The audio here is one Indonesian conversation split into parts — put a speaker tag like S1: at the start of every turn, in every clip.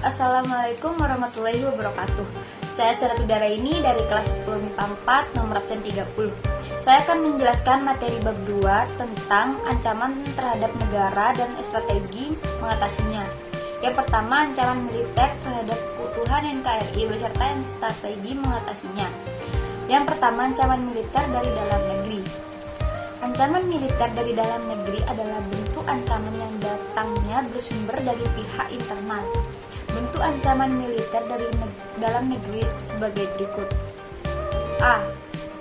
S1: Assalamualaikum warahmatullahi wabarakatuh. Saya Sadat Udara ini dari kelas 10 MIPA 4 nomor absen 30. Saya akan menjelaskan materi bab 2 tentang ancaman terhadap negara dan strategi mengatasinya. Yang pertama, ancaman militer terhadap keutuhan NKRI beserta strategi mengatasinya. Yang pertama, ancaman militer dari dalam negeri. Ancaman militer dari dalam negeri adalah bentuk ancaman yang datangnya bersumber dari pihak internal. Bentuk ancaman militer dari dalam negeri sebagai berikut. A.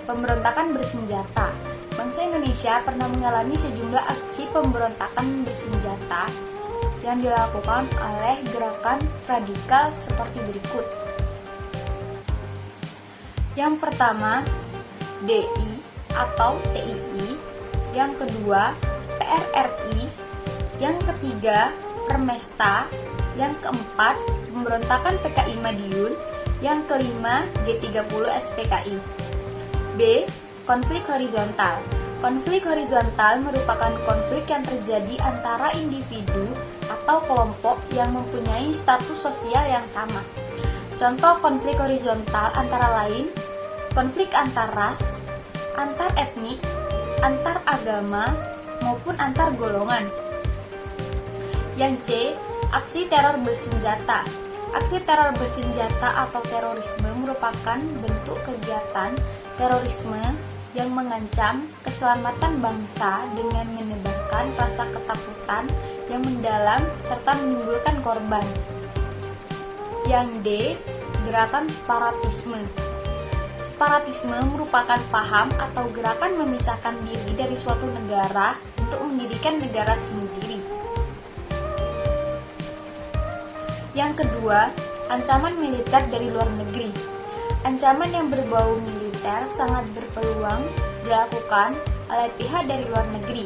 S1: Pemberontakan bersenjata. Bangsa Indonesia pernah mengalami sejumlah aksi pemberontakan bersenjata yang dilakukan oleh gerakan radikal seperti berikut. Yang pertama, DI atau TII. Yang kedua, PRRI. Yang ketiga, Permesta. Yang keempat, pemberontakan PKI Madiun. Yang kelima, G30 SPKI. B. Konflik horizontal. Konflik horizontal merupakan konflik yang terjadi antara individu atau kelompok yang mempunyai status sosial yang sama. Contoh konflik horizontal antara lain konflik antar ras, antar etnik, antar agama, maupun antar golongan. Yang C. Aksi teror bersenjata. Aksi teror bersenjata atau terorisme merupakan bentuk kegiatan terorisme yang mengancam keselamatan bangsa dengan menebarkan rasa ketakutan yang mendalam serta menimbulkan korban. Yang D. Gerakan separatisme. Separatisme merupakan paham atau gerakan memisahkan diri dari suatu negara untuk mendirikan negara sendiri. Yang kedua, ancaman militer dari luar negeri. Ancaman yang berbau militer sangat berpeluang dilakukan oleh pihak dari luar negeri.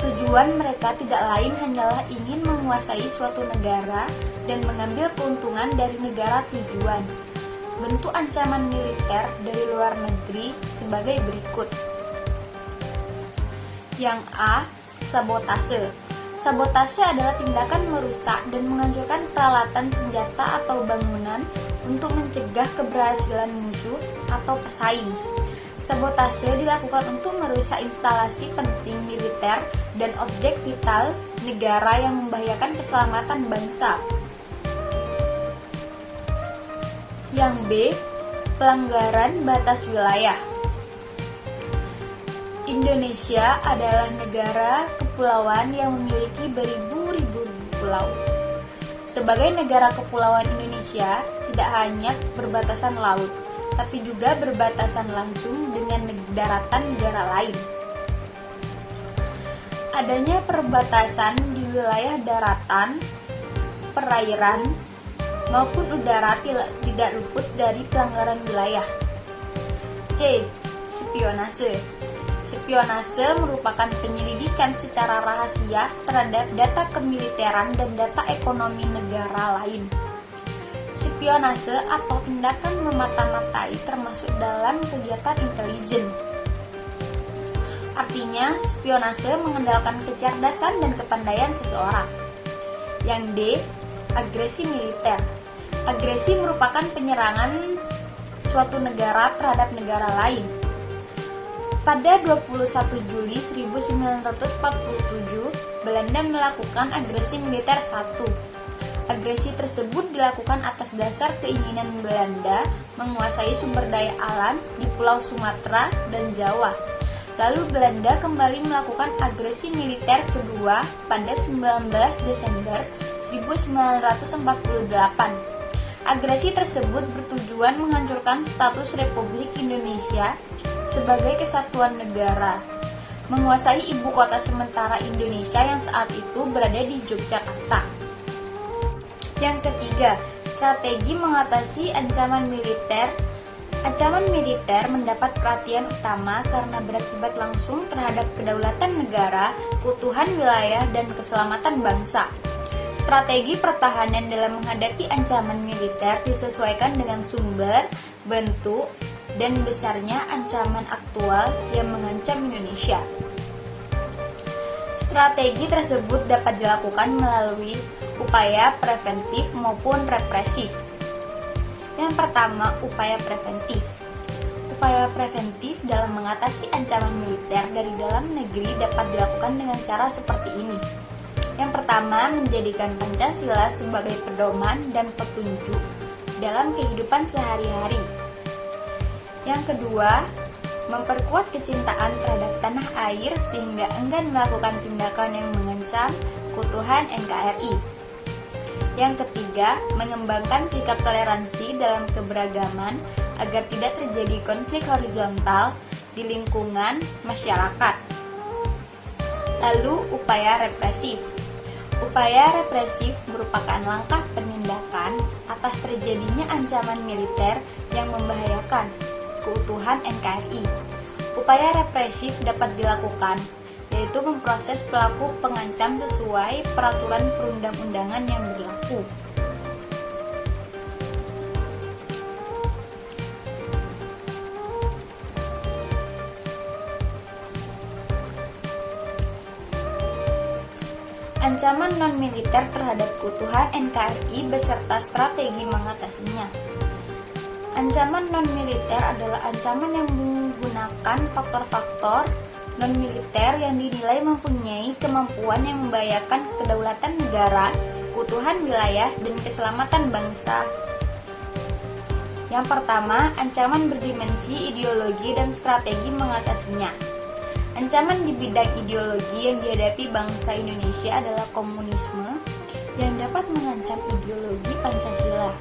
S1: Tujuan mereka tidak lain hanyalah ingin menguasai suatu negara dan mengambil keuntungan dari negara tujuan. Bentuk ancaman militer dari luar negeri sebagai berikut. Yang A. Sabotase. Sabotase adalah tindakan merusak dan menghancurkan peralatan senjata atau bangunan untuk mencegah keberhasilan musuh atau pesaing. Sabotase dilakukan untuk merusak instalasi penting militer dan objek vital negara yang membahayakan keselamatan bangsa. Yang B. Pelanggaran batas wilayah. Indonesia adalah negara kepulauan yang memiliki beribu-ribu pulau. Sebagai negara kepulauan, Indonesia tidak hanya berbatasan laut, tapi juga berbatasan langsung dengan daratan negara lain. Adanya perbatasan di wilayah daratan, perairan, maupun udara tidak luput dari pelanggaran wilayah. C. Spionase. Spionase merupakan penyelidikan secara rahasia terhadap data kemiliteran dan data ekonomi negara lain. Spionase atau tindakan memata-matai termasuk dalam kegiatan intelijen. Artinya, spionase mengandalkan kecerdasan dan kepandaian seseorang. Yang D. Agresi militer. Agresi merupakan penyerangan suatu negara terhadap negara lain. Pada 21 Juli 1947, Belanda melakukan agresi militer 1. Agresi tersebut dilakukan atas dasar keinginan Belanda menguasai sumber daya alam di Pulau Sumatera dan Jawa. Lalu Belanda kembali melakukan agresi militer kedua pada 19 Desember 1948. Agresi tersebut bertujuan menghancurkan status Republik Indonesia sebagai kesatuan negara, menguasai ibu kota sementara Indonesia yang saat itu berada di Yogyakarta. Yang ketiga, strategi mengatasi ancaman militer. Ancaman militer mendapat perhatian utama karena berakibat langsung terhadap kedaulatan negara, keutuhan wilayah, dan keselamatan bangsa. Strategi pertahanan dalam menghadapi ancaman militer disesuaikan dengan sumber, bentuk, dan besarnya ancaman aktual yang mengancam Indonesia. Strategi tersebut dapat dilakukan melalui upaya preventif maupun represif. Yang pertama, upaya preventif. Upaya preventif dalam mengatasi ancaman militer dari dalam negeri dapat dilakukan dengan cara seperti ini. Yang pertama, menjadikan Pancasila sebagai pedoman dan petunjuk dalam kehidupan sehari-hari. Yang kedua, memperkuat kecintaan terhadap tanah air sehingga enggan melakukan tindakan yang mengancam keutuhan NKRI. Yang ketiga, mengembangkan sikap toleransi dalam keberagaman agar tidak terjadi konflik horizontal di lingkungan masyarakat. Lalu, upaya represif. Upaya represif merupakan langkah penindakan atas terjadinya ancaman militer yang membahayakan keutuhan NKRI. Upaya represif dapat dilakukan, yaitu memproses pelaku pengancam sesuai peraturan perundang-undangan yang berlaku. Ancaman non-militer terhadap keutuhan NKRI beserta strategi mengatasinya. Ancaman non-militer adalah ancaman yang menggunakan faktor-faktor non-militer yang dinilai mempunyai kemampuan yang membahayakan kedaulatan negara, keutuhan wilayah, dan keselamatan bangsa. Yang pertama, ancaman berdimensi ideologi dan strategi mengatasinya. Ancaman di bidang ideologi yang dihadapi bangsa Indonesia adalah komunisme yang dapat mengancam ideologi Pancasila.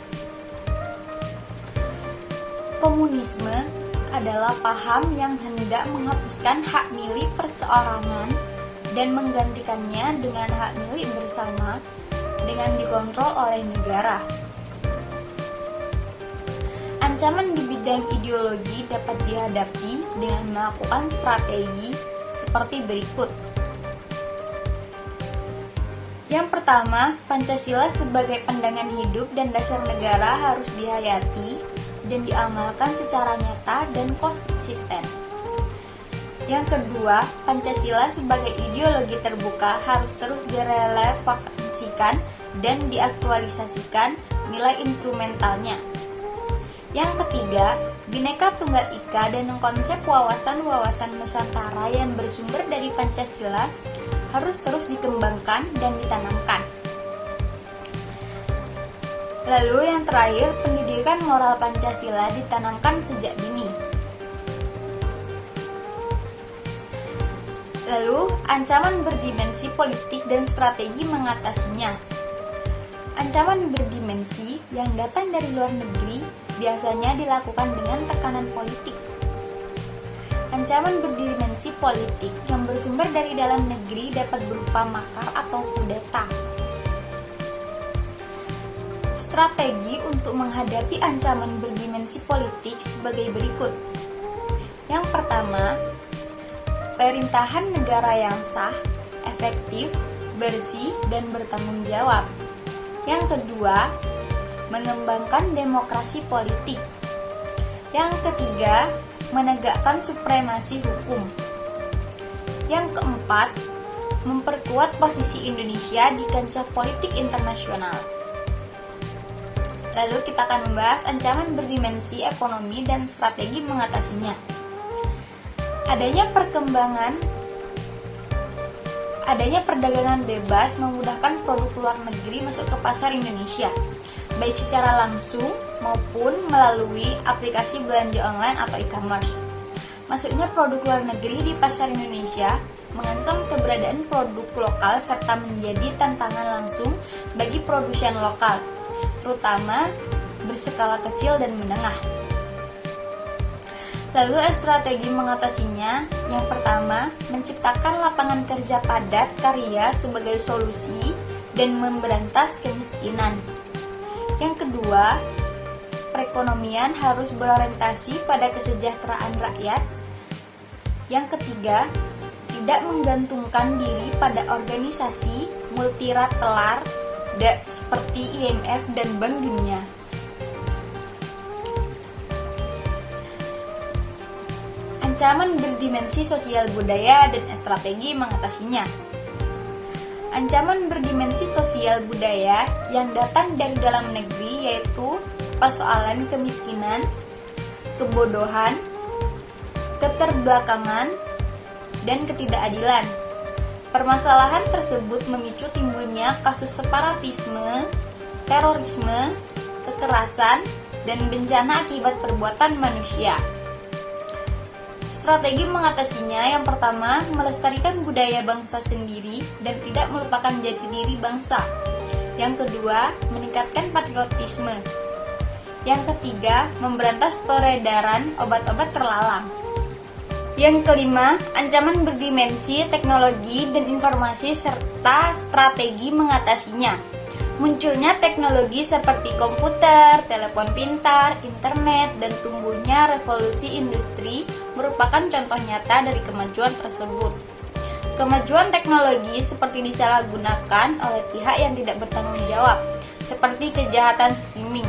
S1: Komunisme adalah paham yang hendak menghapuskan hak milik perseorangan dan menggantikannya dengan hak milik bersama dengan dikontrol oleh negara. Ancaman di bidang ideologi dapat dihadapi dengan melakukan strategi seperti berikut. Yang pertama, Pancasila sebagai pandangan hidup dan dasar negara harus dihayati dan diamalkan secara nyata dan konsisten. Yang kedua, Pancasila sebagai ideologi terbuka harus terus direlevansikan dan diaktualisasikan nilai instrumentalnya. Yang ketiga, Bhinneka Tunggal Ika dan konsep wawasan-wawasan Nusantara yang bersumber dari Pancasila harus terus dikembangkan dan ditanamkan. Lalu yang terakhir, pendidikan moral Pancasila ditanamkan sejak dini. Lalu, ancaman berdimensi politik dan strategi mengatasinya. Ancaman berdimensi yang datang dari luar negeri biasanya dilakukan dengan tekanan politik. Ancaman berdimensi politik yang bersumber dari dalam negeri dapat berupa makar atau kudeta. Strategi untuk menghadapi ancaman berdimensi politik sebagai berikut. Yang pertama, pemerintahan negara yang sah, efektif, bersih, dan bertanggung jawab. Yang kedua, mengembangkan demokrasi politik. Yang ketiga, menegakkan supremasi hukum. Yang keempat, memperkuat posisi Indonesia di kancah politik internasional. Lalu kita akan membahas ancaman berdimensi ekonomi dan strategi mengatasinya. Adanya perdagangan bebas memudahkan produk luar negeri masuk ke pasar Indonesia, baik secara langsung maupun melalui aplikasi belanja online atau e-commerce. Masuknya produk luar negeri di pasar Indonesia mengancam keberadaan produk lokal serta menjadi tantangan langsung bagi produsen lokal, terutama berskala kecil dan menengah. Lalu strategi mengatasinya, yang pertama, menciptakan lapangan kerja padat karya sebagai solusi dan memberantas kemiskinan. Yang kedua, perekonomian harus berorientasi pada kesejahteraan rakyat. Yang ketiga, tidak menggantungkan diri pada organisasi multilateral seperti IMF dan Bank Dunia. Ancaman berdimensi sosial budaya dan strategi mengatasinya. Ancaman berdimensi sosial budaya yang datang dari dalam negeri yaitu persoalan kemiskinan, kebodohan, keterbelakangan, dan ketidakadilan. Permasalahan tersebut memicu timbulnya kasus separatisme, terorisme, kekerasan, dan bencana akibat perbuatan manusia. Strategi mengatasinya yang pertama, melestarikan budaya bangsa sendiri dan tidak melupakan jati diri bangsa. Yang kedua, meningkatkan patriotisme. Yang ketiga, memberantas peredaran obat-obat terlarang. Yang kelima, ancaman berdimensi teknologi dan informasi serta strategi mengatasinya. Munculnya teknologi seperti komputer, telepon pintar, internet, dan tumbuhnya revolusi industri merupakan contoh nyata dari kemajuan tersebut. Kemajuan teknologi seperti disalahgunakan oleh pihak yang tidak bertanggung jawab, seperti kejahatan skimming.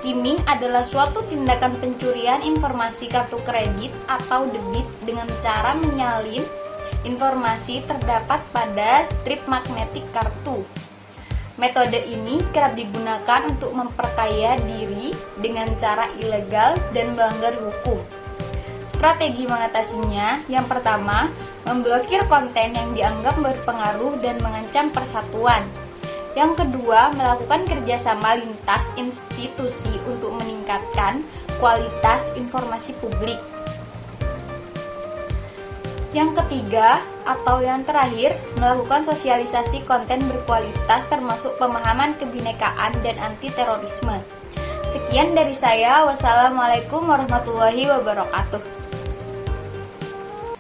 S1: Skimming adalah suatu tindakan pencurian informasi kartu kredit atau debit dengan cara menyalin informasi terdapat pada strip magnetik kartu. Metode ini kerap digunakan untuk memperkaya diri dengan cara ilegal dan melanggar hukum. Strategi mengatasinya, yang pertama, memblokir konten yang dianggap berpengaruh dan mengancam persatuan. Yang kedua, melakukan kerjasama lintas institusi untuk meningkatkan kualitas informasi publik. Yang ketiga, atau yang terakhir, melakukan sosialisasi konten berkualitas termasuk pemahaman kebinekaan dan anti-terorisme. Sekian dari saya, wassalamualaikum warahmatullahi wabarakatuh.